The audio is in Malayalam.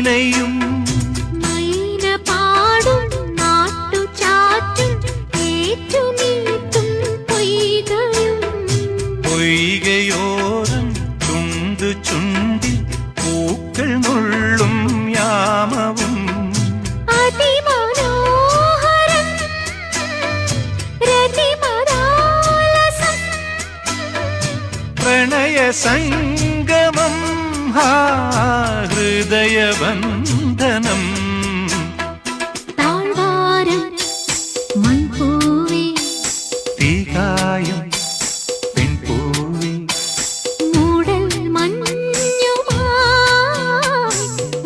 മീനയും മൈന പാടും നാട്ടുചാറ്റും ഏറ്റുനീട്ടും പൊയ്കയും പൊയ്കയോരം ചുണ്ടു ചുണ്ടിൽ പൂക്കൾ നുള്ളും യാമവും അതിമനോഹരം രതിമദാലസം പ്രണയ സംഗമം ഹൃദയബന്ധനം